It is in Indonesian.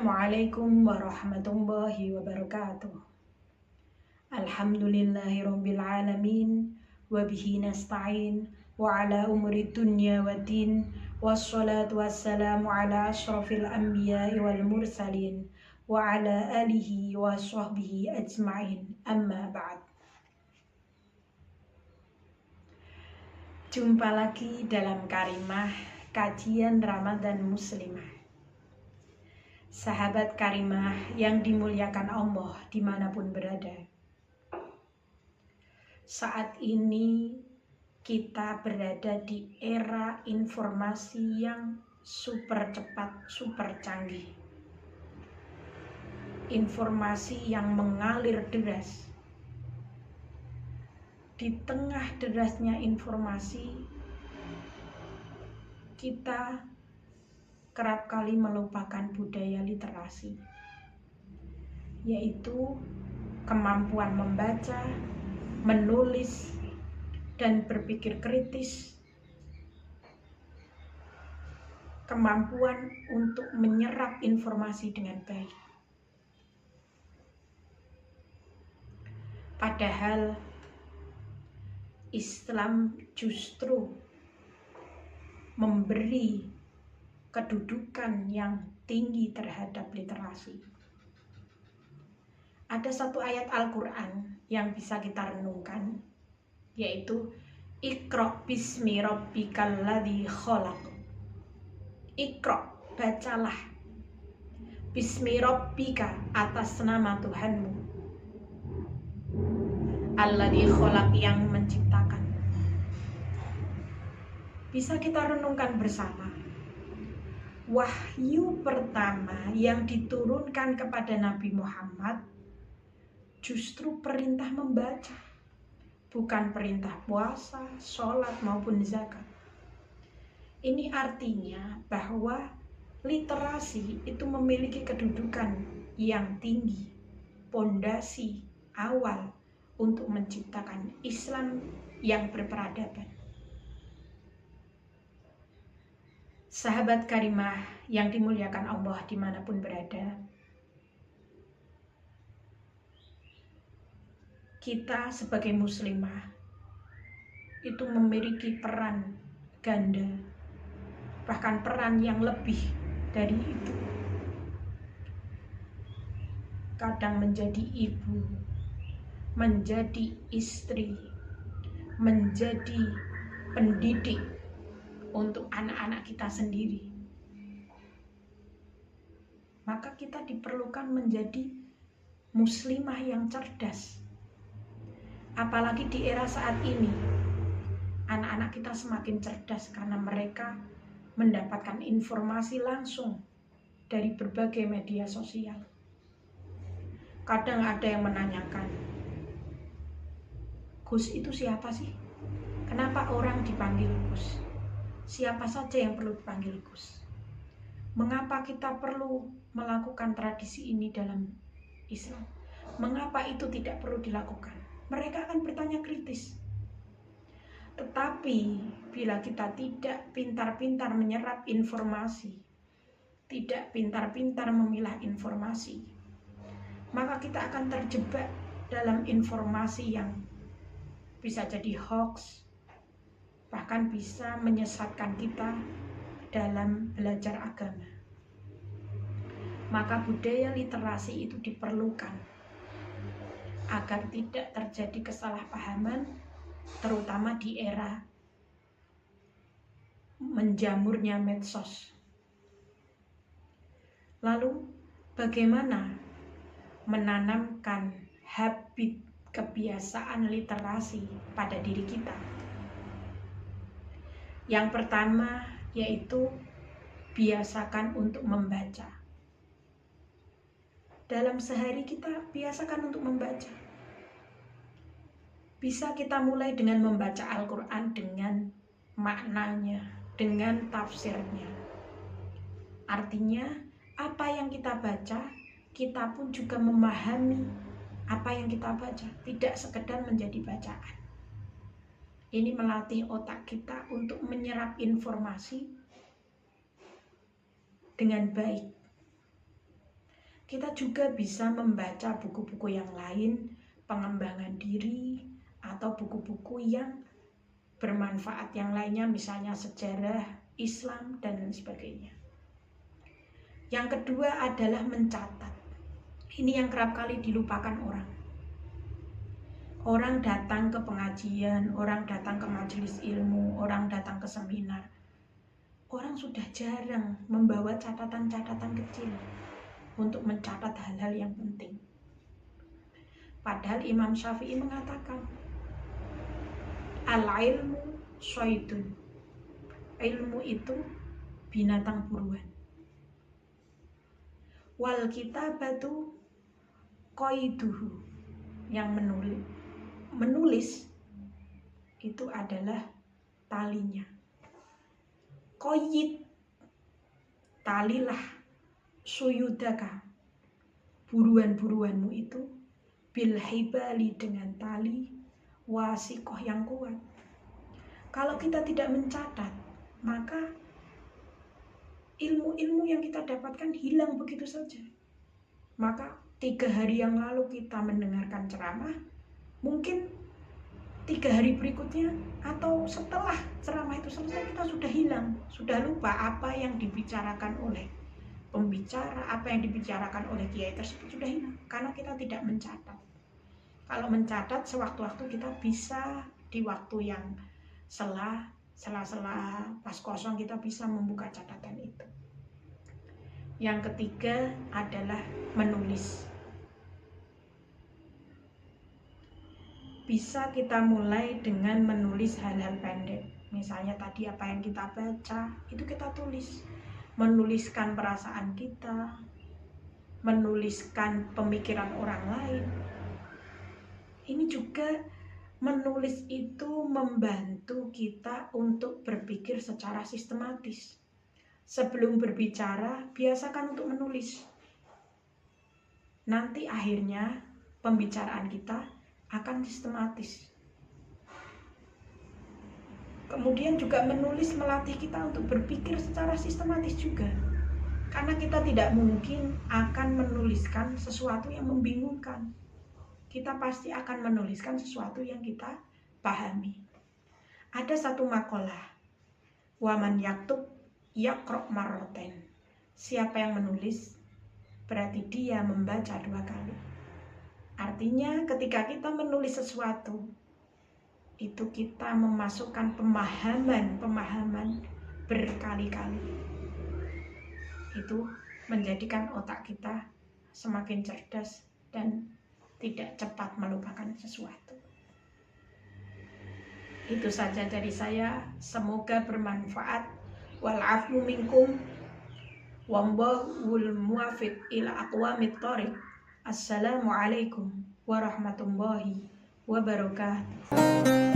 Assalamualaikum warahmatullahi wabarakatuh. Alhamdulillahirabbil alamin wa bihi nasta'in wa ala umuri dunya waddin wassalatu wassalamu ala asyrafil anbiya'i wal mursalin wa ala alihi wa sahbihi ajma'in. Amma ba'd. Jumpa lagi dalam Karimah kajian Ramadan Muslimah. Sahabat Karimah yang dimuliakan Allah dimanapun berada. Saat ini kita berada di era informasi yang super cepat, super canggih. Informasi yang mengalir deras. Di tengah derasnya informasi, kita kerap kali melupakan budaya literasi, yaitu kemampuan membaca, menulis, dan berpikir kritis, kemampuan untuk menyerap informasi dengan baik. Padahal Islam justru memberi kedudukan yang tinggi terhadap literasi. Ada satu ayat Al-Quran yang bisa kita renungkan, yaitu Iqra bismi rabbikal ladzi khalaq. Iqra, bacalah, bismi rabbika, atas nama Tuhanmu, alladzi khalaq, yang menciptakan. Bisa kita renungkan bersama. Wahyu pertama yang diturunkan kepada Nabi Muhammad justru perintah membaca, bukan perintah puasa, sholat maupun zakat. Ini artinya bahwa literasi itu memiliki kedudukan yang tinggi, pondasi awal untuk menciptakan Islam yang berperadaban. Sahabat Karimah yang dimuliakan Allah dimanapun berada, kita sebagai muslimah itu memiliki peran ganda, bahkan peran yang lebih dari itu. Kadang menjadi ibu, menjadi istri, menjadi pendidik untuk anak-anak kita sendiri. Maka kita diperlukan menjadi muslimah yang cerdas. Apalagi di era saat ini, anak-anak kita semakin cerdas karena mereka mendapatkan informasi langsung dari berbagai media sosial. Kadang ada yang menanyakan, Gus itu siapa sih? Kenapa orang dipanggil Gus? Siapa saja yang perlu dipanggil Gus? Mengapa kita perlu melakukan tradisi ini dalam Islam? Mengapa itu tidak perlu dilakukan? Mereka akan bertanya kritis. Tetapi bila kita tidak pintar-pintar menyerap informasi, tidak pintar-pintar memilah informasi, maka kita akan terjebak dalam informasi yang bisa jadi hoax, bahkan bisa menyesatkan kita dalam belajar agama. Maka budaya literasi itu diperlukan agar tidak terjadi kesalahpahaman, terutama di era menjamurnya medsos. Lalu bagaimana menanamkan habit kebiasaan literasi pada diri kita? Yang pertama yaitu biasakan untuk membaca. Dalam sehari kita biasakan untuk membaca. Bisa kita mulai dengan membaca Al-Quran dengan maknanya, dengan tafsirnya. Artinya apa yang kita baca, kita pun juga memahami apa yang kita baca, tidak sekedar menjadi bacaan. Ini melatih otak kita untuk menyerap informasi dengan baik. Kita juga bisa membaca buku-buku yang lain, pengembangan diri, atau buku-buku yang bermanfaat yang lainnya, misalnya sejarah Islam dan lain sebagainya. Yang kedua adalah mencatat. Ini yang kerap kali dilupakan orang. Orang datang ke pengajian, orang datang ke majelis ilmu, orang datang ke seminar. Orang sudah jarang membawa catatan-catatan kecil untuk mencatat hal-hal yang penting. Padahal Imam Syafi'i mengatakan, al-ilmu syaitun. Ilmu itu binatang buruan. Wal kitabatu qaiduhu. Yang menulis itu adalah talinya. Qaid, talilah suyudaka, buruan-buruanmu itu, bil hibali, dengan tali wasikoh yang kuat. Kalau kita tidak mencatat, maka ilmu-ilmu yang kita dapatkan hilang begitu saja. Maka 3 hari yang lalu kita mendengarkan ceramah, mungkin 3 hari berikutnya atau setelah ceramah itu selesai kita sudah hilang, sudah lupa apa yang dibicarakan oleh pembicara, apa yang dibicarakan oleh kiai tersebut sudah hilang karena kita tidak mencatat. Kalau mencatat sewaktu-waktu kita bisa di waktu yang sela-sela pas kosong kita bisa membuka catatan itu. Yang ketiga adalah menulis. Bisa kita mulai dengan menulis hal-hal pendek. Misalnya tadi apa yang kita baca, itu kita tulis. Menuliskan perasaan kita, menuliskan pemikiran orang lain. Ini juga menulis itu membantu kita untuk berpikir secara sistematis. Sebelum berbicara, biasakan untuk menulis. Nanti akhirnya pembicaraan kita akan sistematis. Kemudian juga menulis melatih kita untuk berpikir secara sistematis juga. Karena kita tidak mungkin akan menuliskan sesuatu yang membingungkan. Kita pasti akan menuliskan sesuatu yang kita pahami. Ada satu makalah, waman yaktub yaqra' marratain. Siapa yang menulis, berarti dia membaca 2 kali. Artinya ketika kita menulis sesuatu, itu kita memasukkan pemahaman berkali-kali. Itu menjadikan otak kita semakin cerdas dan tidak cepat melupakan sesuatu. Itu saja dari saya, semoga bermanfaat. Wal'afu minkum wallahul muwaffiq ila aqwamit thoriq. Assalamualaikum warahmatullahi wabarakatuh.